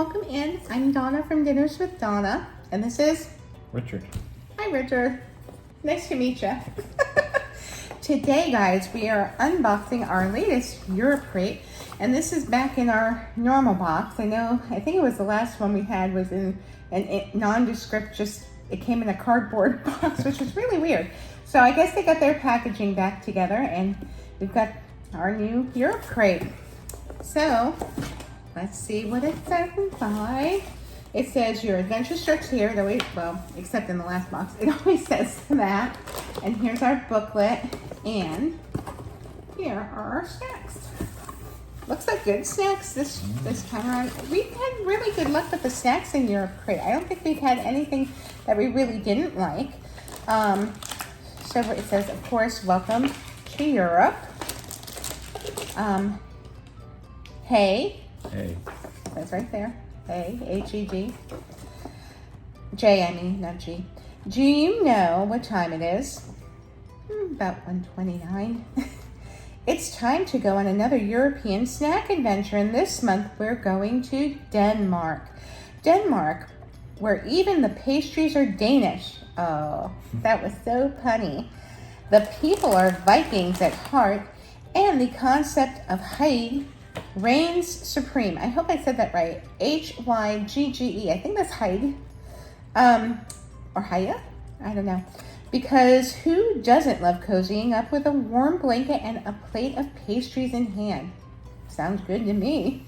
welcome in. I'm Donna from Dinners with Donna, and this is Richard. Hi, Richard. Nice to meet you. Today, guys, we are unboxing our latest Europe crate, and this is back in our normal box. I think it was the last one we had was in a nondescript, it came in a cardboard box, which was really weird. So I guess they got their packaging back together, and we've got our new Europe crate. So let's see what it says inside. It says your adventure starts here, except in the last box, it always says that. And here's our booklet, and here are our snacks. Looks like good snacks this time around. We've had really good luck with the snacks in Europe crate. I don't think we've had anything that we really didn't like. So it says, of course, welcome to Europe. Hey. Hey. That's right there. Hey, H-E-G. J, I mean, not G. Do you know what time it is? About 1:29. It's time to go on another European snack adventure, and this month we're going to Denmark. Denmark, where even the pastries are Danish. Oh, that was so punny. The people are Vikings at heart, and the concept of Hygge reigns supreme. I hope I said that right. H-Y-G-G-E. I think that's Hygge. Or Hygge? I don't know. Because who doesn't love cozying up with a warm blanket and a plate of pastries in hand? Sounds good to me.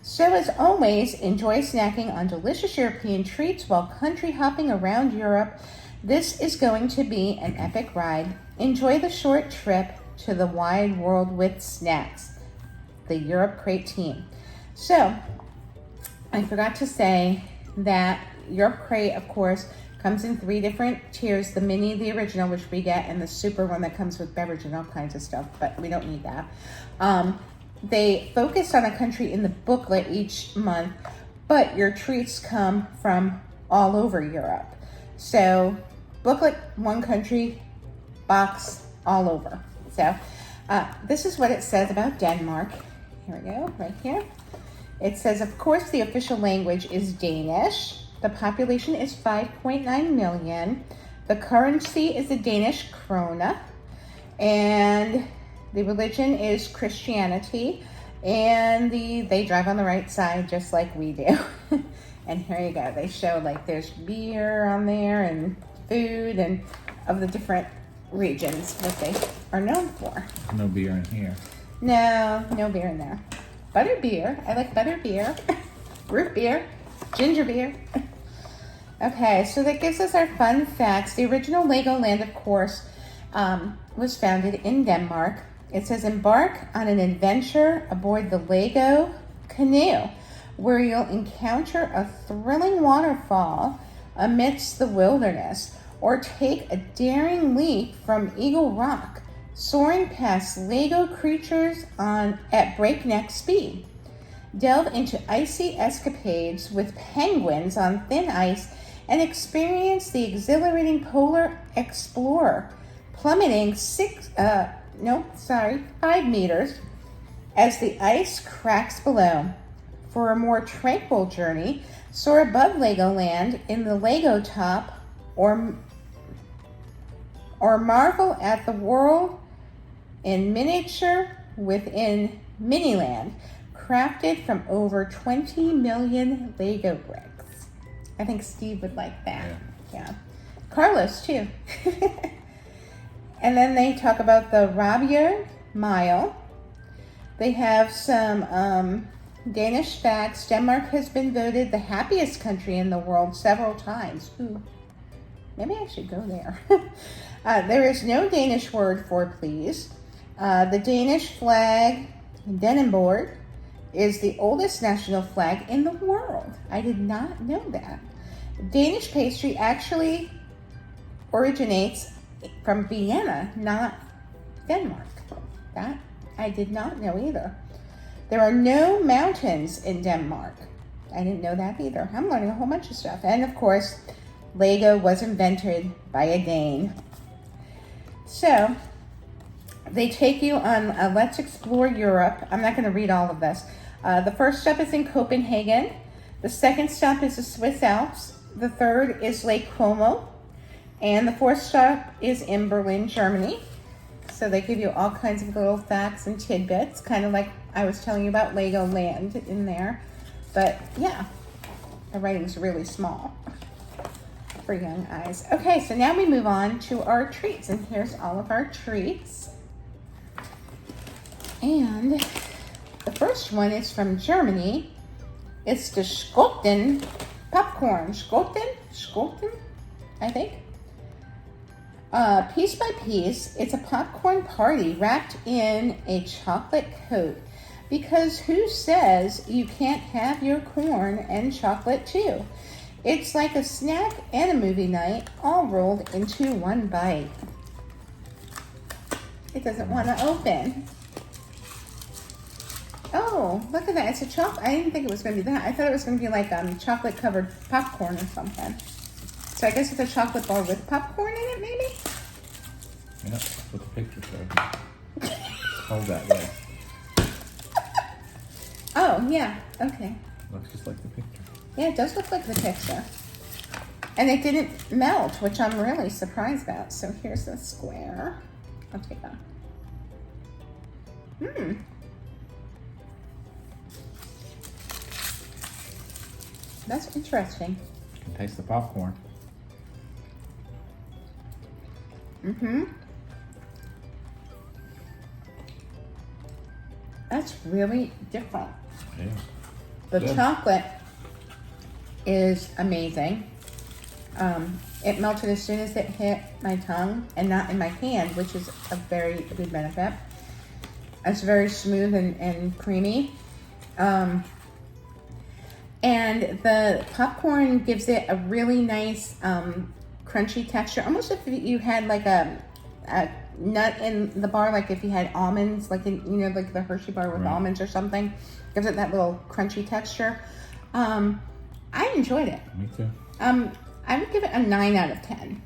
So as always, enjoy snacking on delicious European treats while country hopping around Europe. This is going to be an epic ride. Enjoy the short trip to the wide world with snacks. The Europe Crate team. So, I forgot to say that Europe Crate, of course, comes in 3 different tiers. The mini, the original, which we get, and the super one that comes with beverage and all kinds of stuff, but we don't need that. They focus on a country in the booklet each month, but your treats come from all over Europe. So, booklet, one country, box, all over. So, this is what it says about Denmark. Here we go, right here. It says, of course, the official language is Danish. The population is 5.9 million. The currency is the Danish krone. And the religion is Christianity. And they drive on the right side just like we do. And here you go. They show there's beer on there and food and of the different regions that they are known for. No beer in here. No beer in there. Butter beer. I like butter beer. Root beer. Ginger beer. Okay, so that gives us our fun facts. The original Legoland, of course, was founded in Denmark. It says, embark on an adventure aboard the Lego canoe, where you'll encounter a thrilling waterfall amidst the wilderness, or take a daring leap from Eagle Rock, soaring past Lego creatures at breakneck speed. Delve into icy escapades with penguins on thin ice and experience the exhilarating Polar Explorer, plummeting 5 meters as the ice cracks below. For a more tranquil journey, soar above Legoland in the Lego Top, or marvel at the world in miniature within Miniland, crafted from over 20 million Lego bricks. I think Steve would like that. Yeah. Carlos, too. And then they talk about the Rabia Mile. They have some Danish facts. Denmark has been voted the happiest country in the world several times. Ooh, maybe I should go there. There is no Danish word for please. The Danish flag, Dannebroge, is the oldest national flag in the world. I did not know that. Danish pastry actually originates from Vienna, not Denmark. That I did not know either. There are no mountains in Denmark. I didn't know that either. I'm learning a whole bunch of stuff. And of course, Lego was invented by a Dane. So, they take you on a Let's Explore Europe. I'm not going to read all of this. The first stop is in Copenhagen. The second stop is the Swiss Alps. The third is Lake Como. And the fourth stop is in Berlin, Germany. So they give you all kinds of little facts and tidbits, kind of like I was telling you about Legoland in there. But yeah, the writing's really small for young eyes. Okay, so now we move on to our treats, and here's all of our treats. And the first one is from Germany. It's the Schoten popcorn. Schoten, I think. Piece by piece, it's a popcorn party wrapped in a chocolate coat. Because who says you can't have your corn and chocolate too? It's like a snack and a movie night all rolled into one bite. It doesn't want to open. Oh, look at that. It's a chocolate. I didn't think it was going to be that. I thought it was going to be like chocolate covered popcorn or something. So I guess it's a chocolate bar with popcorn in it, maybe? Yeah, that's what the picture showed. It's called that way. Oh, yeah. Okay. Looks just like the picture. Yeah, it does look like the picture. And it didn't melt, which I'm really surprised about. So here's the square. I'll take that. That's interesting. You can taste the popcorn. That's really different. Yeah. The Good. chocolate is amazing. It melted as soon as it hit my tongue and not in my hand, which is a very good benefit. It's very smooth and creamy. And the popcorn gives it a really nice crunchy texture, almost if you had like a nut in the bar, like if you had almonds, like like the Hershey bar with almonds or something. Gives it that little crunchy texture. I enjoyed it. Me too. I would give it a 9 out of 10.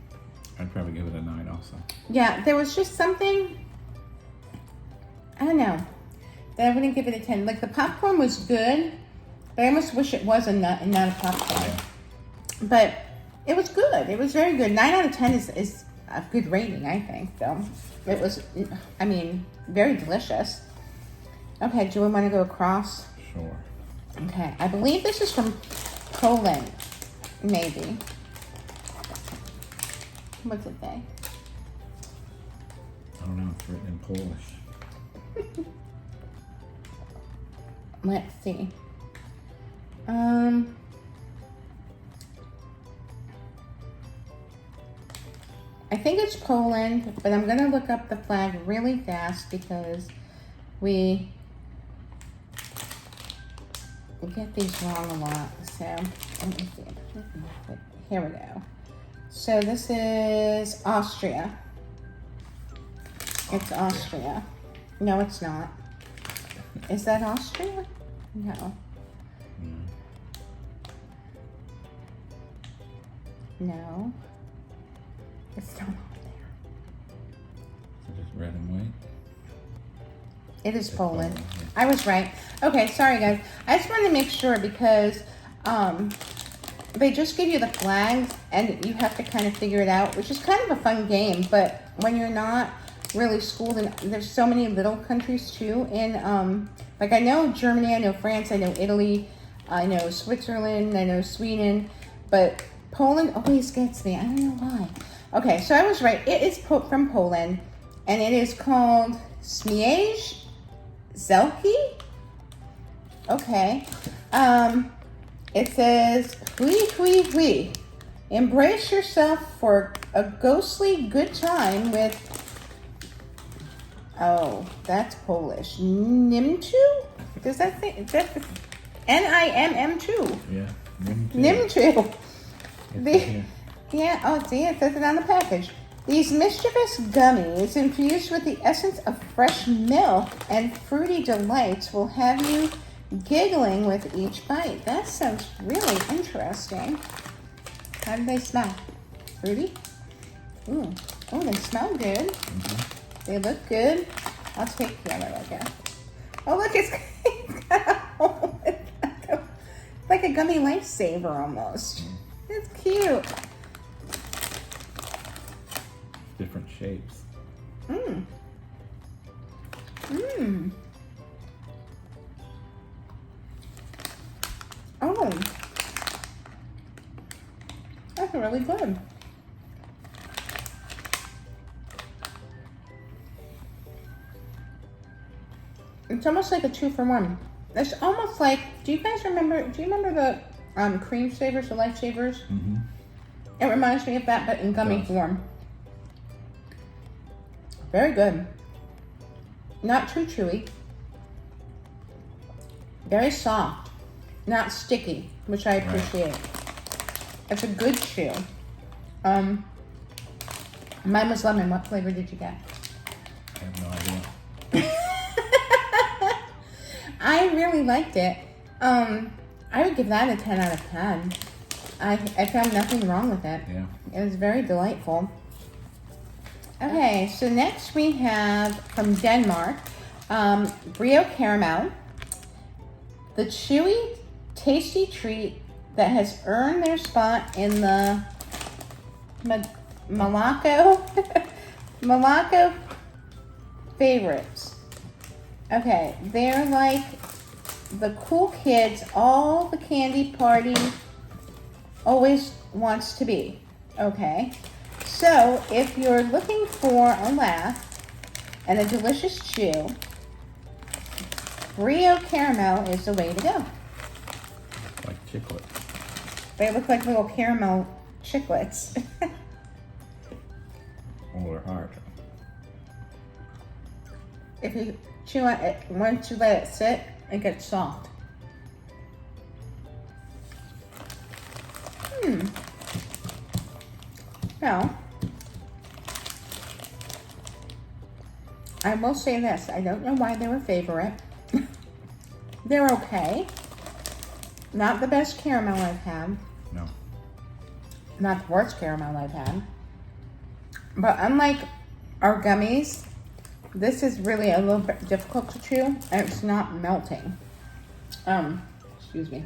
I'd probably give it a 9 also. Yeah, there was just something, I don't know, that I wouldn't give it a 10. Like the popcorn was good, but I almost wish it was a nut and not a popcorn. Yeah. But it was good. It was very good. 9 out of 10 is a good rating, I think, though. It was, I mean, very delicious. Okay, do we want to go across? Sure. Okay, I believe this is from Poland, maybe. What's it say? I don't know. It's written in Polish. Let's see. I think it's Poland, but I'm gonna look up the flag really fast because we get these wrong a lot. So let me see. Here we go. So this is Austria. It's Austria. No, it's not. Is that Austria? No. No. It's not on there. So just red and white. It is Poland. Poland, yeah. I was right. Okay, sorry guys. I just wanted to make sure because they just give you the flags and you have to kind of figure it out, which is kind of a fun game. But when you're not really schooled, and there's so many little countries too. In like I know Germany, I know France, I know Italy, I know Switzerland, I know Sweden, but Poland always gets me. I don't know why. Okay, so I was right. It is from Poland, and it is called Śmiej Zelki. Okay. It says, hui, hui, hui. Embrace yourself for a ghostly good time with, oh, that's Polish. Nimtu? Does that say, is that the, Nimm2? Yeah. Nimtu. Nimtu. It's here. Yeah, oh, see, it says it on the package. These mischievous gummies infused with the essence of fresh milk and fruity delights will have you giggling with each bite. That sounds really interesting. How do they smell? Fruity? Ooh. Oh, they smell good. Mm-hmm. They look good. I'll take the other, I guess. Oh, look, it's got a hole. like a gummy lifesaver almost. It's cute. Different shapes. Mmm. Mmm. Oh. That's really good. It's almost like a 2-for-1. It's almost like, do you remember the cream savers, the lifesavers? Mm-hmm. It reminds me of that, but in gummy Yes. form. Very good. Not too chewy. Very soft. Not sticky, which I appreciate. It's a good chew. Mine was lemon. What flavor did you get? I have no idea. I really liked it. I would give that a 10 out of 10. I found nothing wrong with it. Yeah. It was very delightful. Okay, so next we have from Denmark, Brio Caramel. The chewy, tasty treat that has earned their spot in the Malaco favorites. Okay, they're like the cool kids all the candy party always wants to be. Okay, so if you're looking for a laugh and a delicious chew, Brio Caramel is the way to go. Like chiclet. They look like little caramel chiclets. Or hard. If you chew on it, once you let it sit, it gets soft. Now, I will say this. I don't know why they were favorite. They're okay. Not the best caramel I've had. No. Not the worst caramel I've had. But unlike our gummies, this is really a little bit difficult to chew, and it's not melting. Excuse me.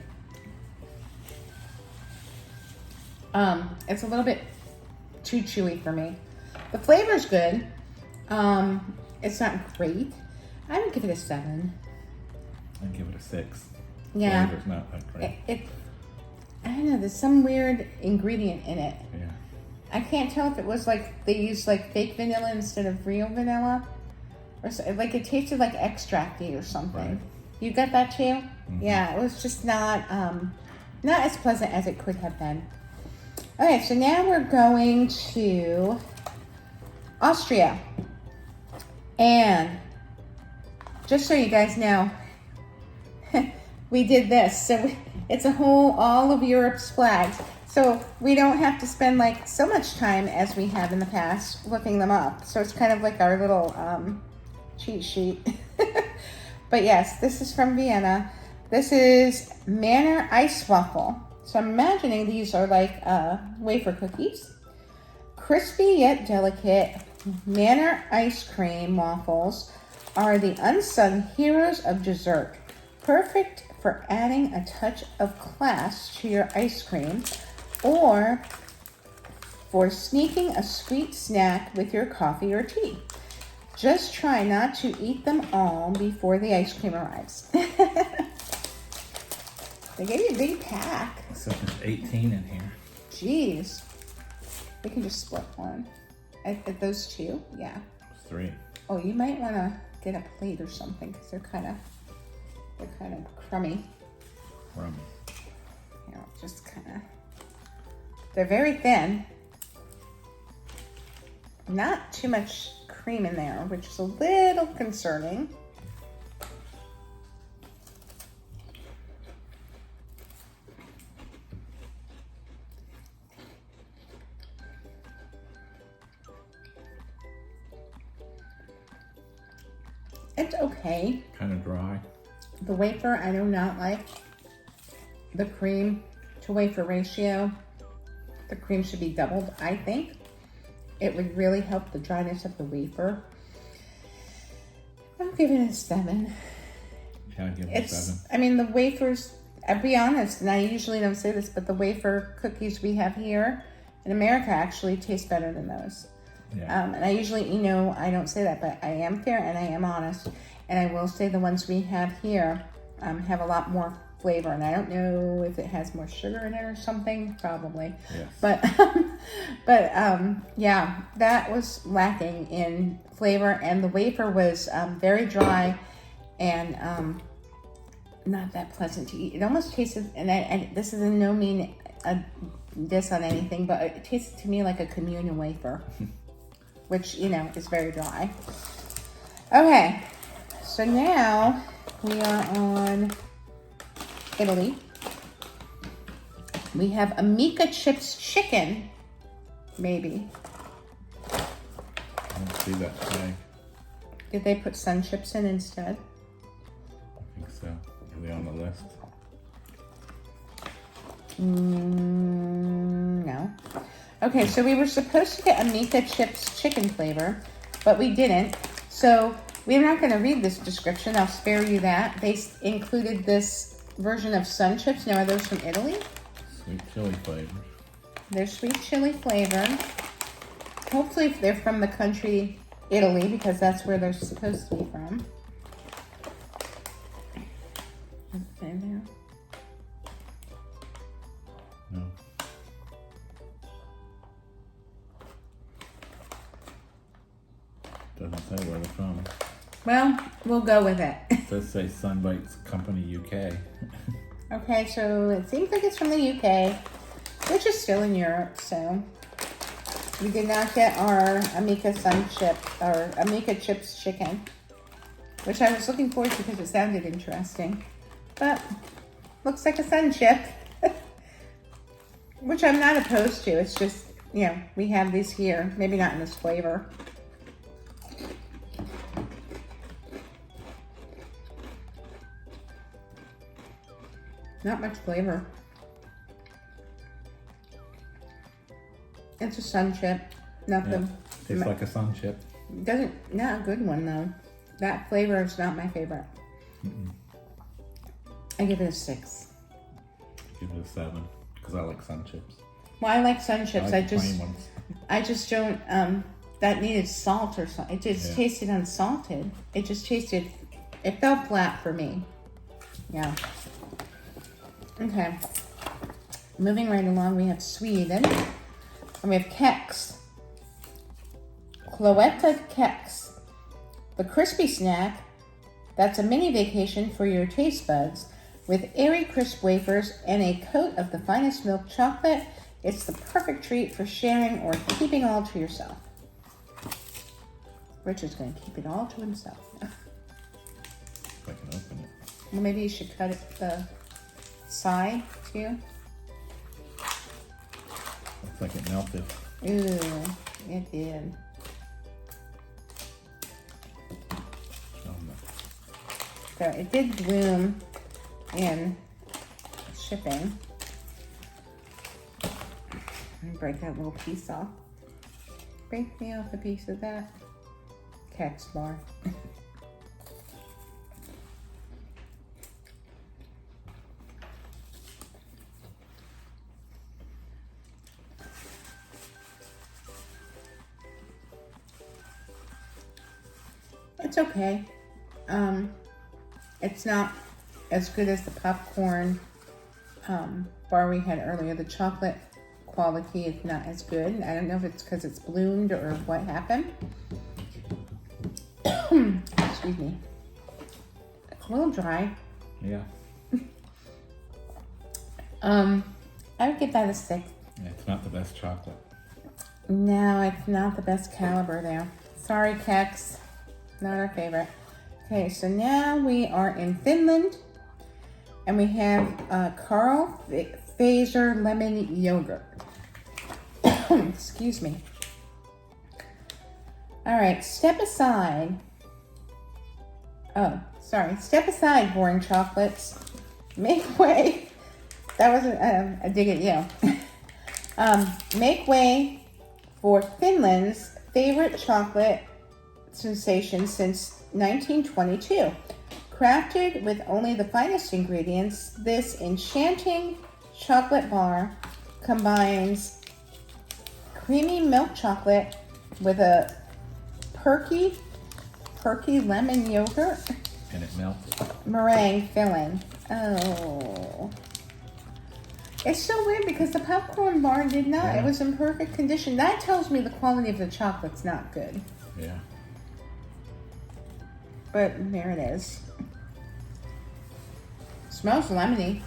It's a little bit too chewy for me. The flavor's good. It's not great. I would give it a 7. I'd give it a 6. Yeah. Flavor's not that great. I don't know, there's some weird ingredient in it. Yeah. I can't tell if it was like they used like fake vanilla instead of real vanilla, or so, like it tasted like extracty or something. Right. You got that too? Mm-hmm. Yeah, it was just not as pleasant as it could have been. Okay, so now we're going to Austria, and just so you guys know, we did this. So it's all of Europe's flags. So we don't have to spend like so much time as we have in the past looking them up. So it's kind of like our little cheat sheet. But yes, this is from Vienna. This is Manor Ice Waffle. So I'm imagining these are like wafer cookies. Crispy yet delicate Manor ice cream waffles are the unsung heroes of dessert. Perfect for adding a touch of class to your ice cream, or for sneaking a sweet snack with your coffee or tea. Just try not to eat them all before the ice cream arrives. They gave you a big pack. So there's 18 in here. Jeez. We can just split one. At those two? Yeah. 3. Oh, you might want to get a plate or something because they're kind of crummy. Rum. You know, just kind of. They're very thin. Not too much cream in there, which is a little concerning. It's okay. Kind of dry. The wafer, I do not like. The cream to wafer ratio, the cream should be doubled, I think. It would really help the dryness of the wafer. I'll give it a 7. Yeah, I'd give it a 7. I mean, the wafers, I'll be honest, and I usually don't say this, but the wafer cookies we have here in America actually taste better than those. Yeah. And I usually, I don't say that, but I am fair and I am honest. And I will say the ones we have here have a lot more flavor. And I don't know if it has more sugar in it or something, probably. Yes. But yeah, that was lacking in flavor. And the wafer was very dry and not that pleasant to eat. It almost tasted, and this is in no mean diss on anything, but it tasted to me like a communion wafer. Which, is very dry. Okay, so now we are on Italy. We have Amica Chips Chicken, maybe. I don't see that tag. Did they put Sun Chips in instead? I think so. Are they on the list? No. Okay, so we were supposed to get Amica Chips chicken flavor, but we didn't. So we're not going to read this description. I'll spare you that. They included this version of Sun Chips. Now, are those from Italy? Sweet chili flavors. They're sweet chili flavored. Hopefully they're from the country Italy, because that's where they're supposed to be from. Is it in there? No. Doesn't say where they're from. Well, we'll go with it. It does say Sunbites Company UK. Okay, so it seems like it's from the UK, which is still in Europe, so we did not get our Amica Sun Chip, or Amica Chips chicken, which I was looking forward to because it sounded interesting. But looks like a Sun Chip, which I'm not opposed to. It's just, we have these here, maybe not in this flavor. Not much flavor. It's a Sun Chip. Nothing. Tastes like a Sun Chip. Not a good one though. That flavor is not my favorite. I give it a 6. Give it a 7 because I like Sun Chips. Well, I like Sun Chips. I like the plain ones. I just don't. That needed salt or something. It just tasted unsalted. It just tasted. It fell flat for me. Yeah. Okay. Moving right along, we have Sweden. And we have Kex. Cloetta Kex. The crispy snack that's a mini vacation for your taste buds with airy crisp wafers and a coat of the finest milk chocolate. It's the perfect treat for sharing or keeping all to yourself. Richard's going to keep it all to himself. If I can open it. Well, maybe you should cut it the side too. Looks like it melted. Ooh, it did. So it did bloom in shipping. Let me break that little piece off. Break me off a piece of that Kex bar. It's okay. It's not as good as the popcorn bar we had earlier. The chocolate quality is not as good. I don't know if it's because it's bloomed or what happened. Excuse me. It's a little dry. Yeah. I would give that a 6. Yeah, it's not the best chocolate. No, it's not the best caliber there. Sorry, Kex. Not our favorite. Okay, so now we are in Finland. And we have Carl Fazer lemon yogurt. Excuse me. All right, step aside. Oh, sorry. Step aside, boring chocolates. Make way. That wasn't a dig at you. Make way for Finland's favorite chocolate sensation since 1922. Crafted with only the finest ingredients, this enchanting chocolate bar combines creamy milk chocolate with a perky lemon yogurt And it melts. meringue filling. Oh. It's so weird because the popcorn bar did not. Yeah. It was in perfect condition. That tells me the quality of the chocolate's not good. Yeah. But there it is. Smells lemony.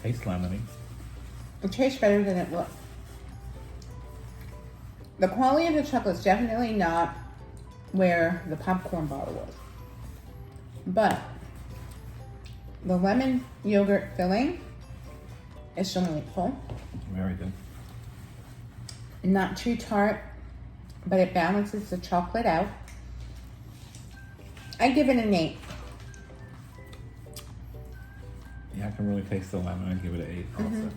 Tastes lemony. It tastes better than it looks. The quality of the chocolate's definitely not where the popcorn bottle was. But the lemon yogurt filling is delightful. Very good. Not too tart, but it balances the chocolate out. I give it an 8. Yeah, I can really taste the lemon. I'd give it an 8 also.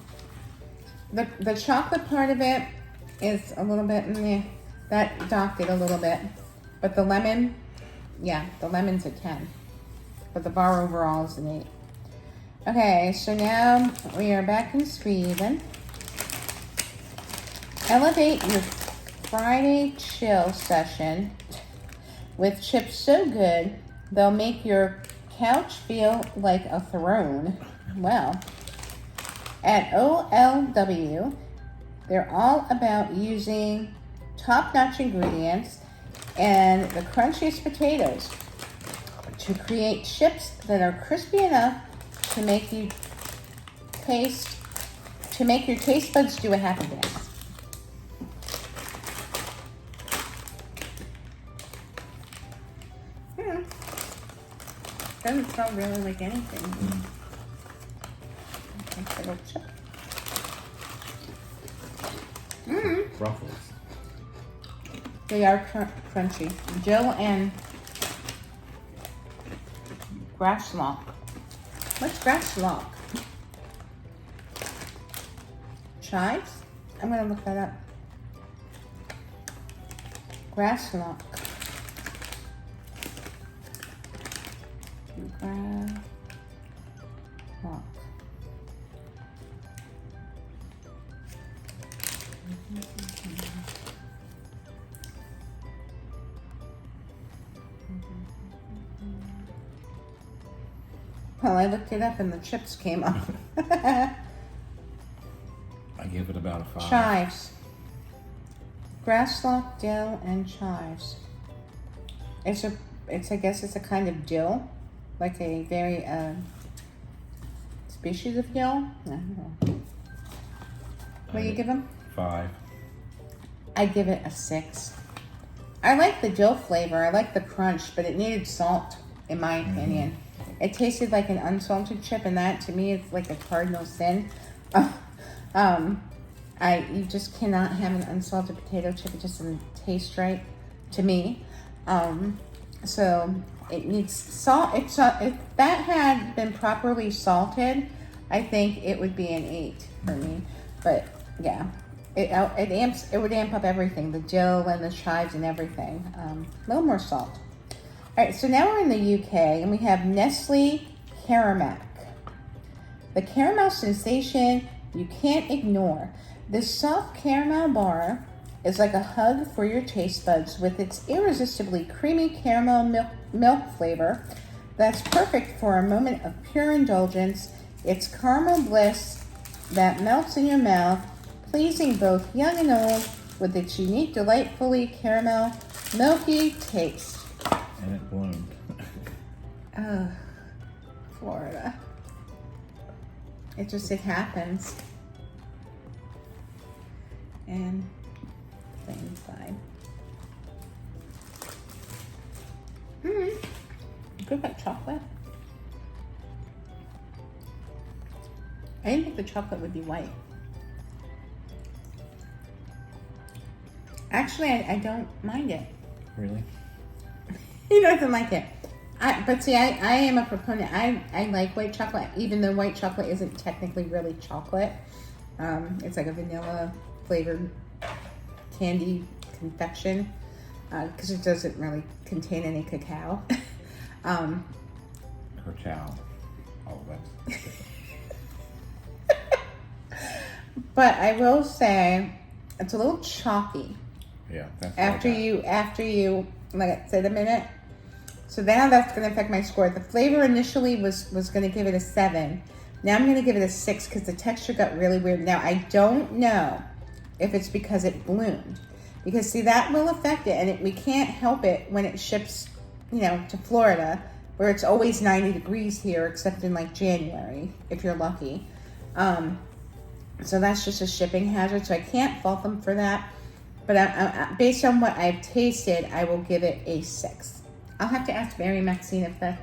The chocolate part of it is a little bit meh. That docked it a little bit. But the lemon, yeah, the lemon's a 10. But the bar overall is an 8. Okay, so now we are back in Sweden. Elevate your Friday chill session with chips so good they'll make your couch feel like a throne. Well, at OLW, they're all about using top-notch ingredients and the crunchiest potatoes to create chips that are crispy enough to make your taste buds do a happy dance. Doesn't smell really like anything. Nice little chip. Ruffles. They are crunchy. Jill and Grasslock. What's Grasslock? Chives? I'm gonna look that up. Grasslock. Grasslock. Well, I looked it up and the chips came up. I give it about a 5. Chives. Grasslock, dill, and chives. It's I guess it's a kind of dill, like a very species of dill. I don't know. What do you give them? 5. I give it a 6. I like the dill flavor. I like the crunch, but it needed salt, in my opinion. It tasted like an unsalted chip, and that to me is like a cardinal sin. You just cannot have an unsalted potato chip. It just doesn't taste right to me. So it needs salt. If that had been properly salted, I think it would be an 8 for me. But yeah, it would amp up everything, the dill and the chives and everything. A little more salt. All right, so now we're in the UK and we have Nestle Caramac. The caramel sensation you can't ignore. This soft caramel bar is like a hug for your taste buds with its irresistibly creamy caramel milk flavor that's perfect for a moment of pure indulgence. It's caramel bliss that melts in your mouth, pleasing both young and old with its unique, delightfully caramel, milky taste. And it bloomed. Florida. It happens. And the inside. Good about chocolate. I didn't think the chocolate would be white. Actually, I don't mind it. Really? He doesn't like it. But see, I am a proponent. I like white chocolate, even though white chocolate isn't technically really chocolate. It's like a vanilla flavored candy confection because it doesn't really contain any cacao. Her chow. Oh, that's But I will say it's a little chalky yeah. That's after you like sit a minute. So now that's going to affect my score. The flavor initially was going to give it a 7. Now I'm going to give it a 6 because the texture got really weird. Now I don't know if it's because it bloomed, because see, that will affect it, and we can't help it when it ships, to Florida, where it's always 90 degrees here, except in like January, if you're lucky. So that's just a shipping hazard. So I can't fault them for that. But based on what I've tasted, I will give it a 6. I'll have to ask Mary Maxine if that's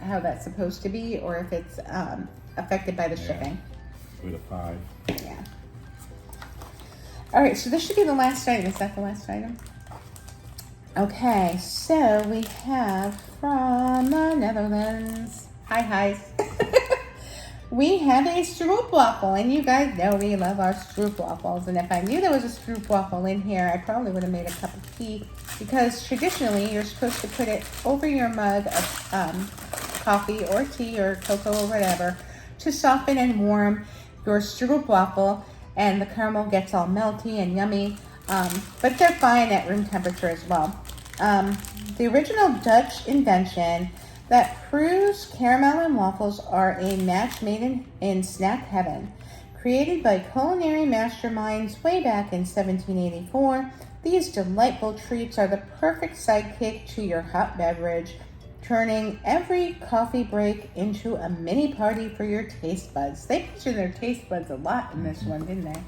how that's supposed to be, or if it's affected by the shipping. With a 5. Yeah. All right, so this should be the last item. Is that the last item? Okay, so we have from the Netherlands. Hi. We have a stroopwafel, and you guys know we love our stroopwafels. And if I knew there was a stroopwafel in here, I probably would have made a cup of tea, because traditionally you're supposed to put it over your mug of coffee or tea or cocoa or whatever to soften and warm your stroopwafel, and the caramel gets all melty and yummy. But they're fine at room temperature as well. The original Dutch invention that proves caramel and waffles are a match made in snack heaven. Created by culinary masterminds way back in 1784, these delightful treats are the perfect sidekick to your hot beverage, turning every coffee break into a mini party for your taste buds. They mentioned their taste buds a lot in this one, didn't they?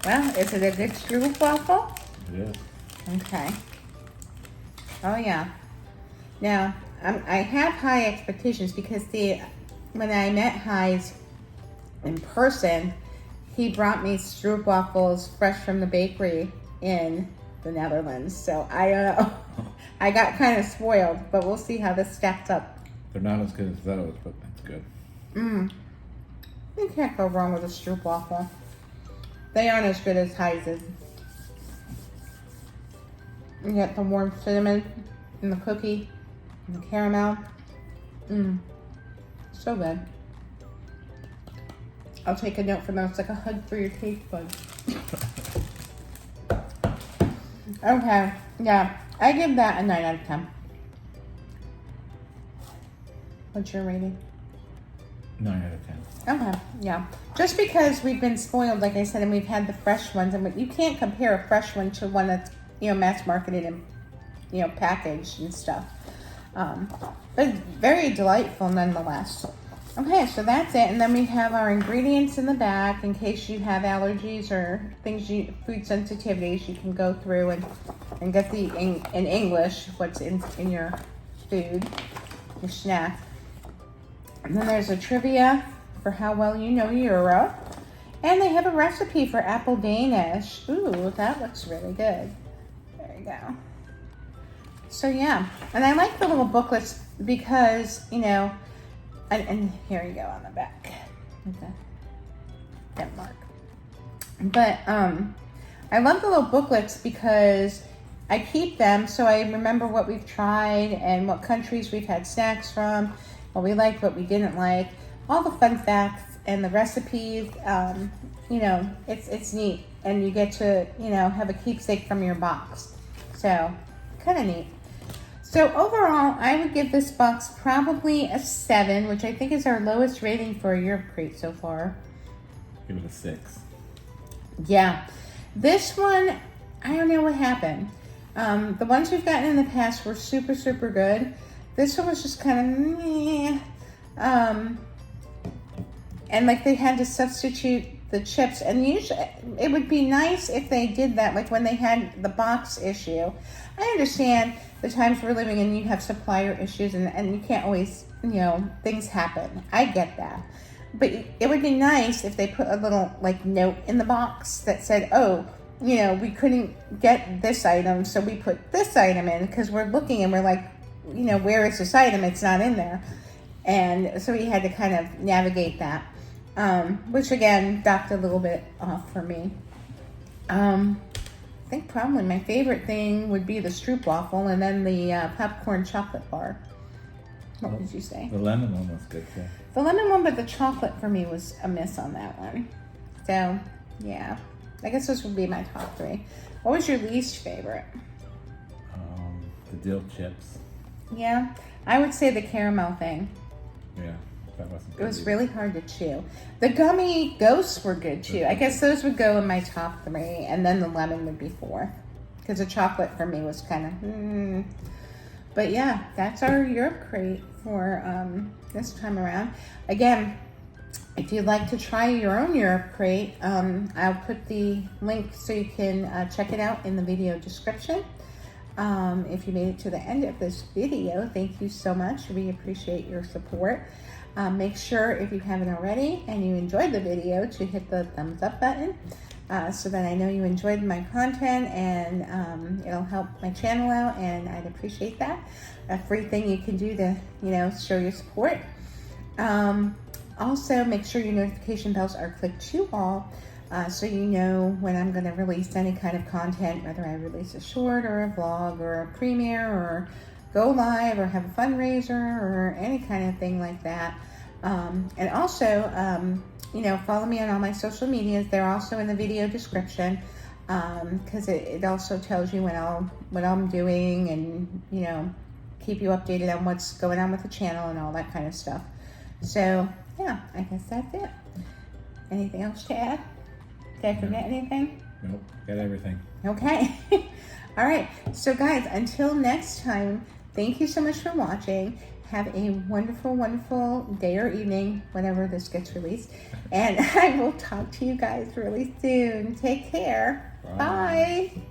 Well, is it a good stroopwafel? It is. Okay. Oh, yeah. Now, I have high expectations because when I met Heijs in person, he brought me stroopwafels fresh from the bakery in the Netherlands. So I don't know. I got kind of spoiled, but we'll see how this stacks up. They're not as good as those, but that's good. You can't go wrong with a stroopwafel. They aren't as good as Heijs's. You get the warm cinnamon and the cookie and the caramel. So good. I'll take a note from those. It's like a hug for your taste buds. Okay, yeah. I give that a 9 out of 10. What's your rating? 9 out of 10. Okay, yeah. Just because we've been spoiled, like I said, and we've had the fresh ones, and you can't compare a fresh one to one that's, mass marketed and, packaged and stuff. But very delightful nonetheless. Okay, so that's it. And then we have our ingredients in the back in case you have allergies or food sensitivities. You can go through and get in English what's in your food, your snack. And then there's a trivia for how well you know Euro. And they have a recipe for apple Danish. Ooh, that looks really good. There you go. So yeah, and I like the little booklets because, and here you go on the back with the Denmark. But I love the little booklets because I keep them so I remember what we've tried and what countries we've had snacks from, what we liked, what we didn't like, all the fun facts and the recipes. It's neat, and you get to have a keepsake from your box. So kind of neat. So overall, I would give this box probably a 7, which I think is our lowest rating for a Europe crate so far. Give it a 6. Yeah. This one, I don't know what happened. The ones we've gotten in the past were super, super good. This one was just kind of meh. And like they had to substitute the chips. And usually, it would be nice if they did that, like when they had the box issue. I understand the times we're living in, you have supplier issues and you can't always, things happen. I get that. But it would be nice if they put a little note in the box that said, oh, we couldn't get this item, so we put this item in, because we're looking and we're like, where is this item? It's not in there. And so we had to kind of navigate that, which again, docked a little bit off for me. I think probably my favorite thing would be the stroopwafel and then the popcorn chocolate bar. What would you say? The lemon one was good too. The lemon one, but the chocolate for me was a miss on that one. So, yeah. I guess those would be my top 3. What was your least favorite? The dill chips. Yeah, I would say the caramel thing. Yeah, that wasn't It good was either. really hard to chew. The gummy ghosts were good too. I guess those would go in my top 3, and then the lemon would be 4. Because the chocolate for me was kind of, But yeah, that's our Europe crate for this time around. Again, if you'd like to try your own Europe crate, I'll put the link so you can check it out in the video description. If you made it to the end of this video, thank you so much. We appreciate your support. Make sure, if you haven't already and you enjoyed the video, to hit the thumbs up button so that I know you enjoyed my content, and it'll help my channel out, and I'd appreciate that. A free thing you can do to, show your support. Also, make sure your notification bells are clicked to all, so you know when I'm going to release any kind of content, whether I release a short or a vlog or a premiere or go live or have a fundraiser or any kind of thing like that. And also, follow me on all my social medias. They're also in the video description, because it also tells you what I'm doing, and keep you updated on what's going on with the channel and all that kind of stuff. So yeah, I guess that's it. Anything else to add? Did I forget anything? Nope, got everything. Okay. All right. So guys, until next time, thank you so much for watching. Have a wonderful, wonderful day or evening whenever this gets released. And I will talk to you guys really soon. Take care. Bye. Bye.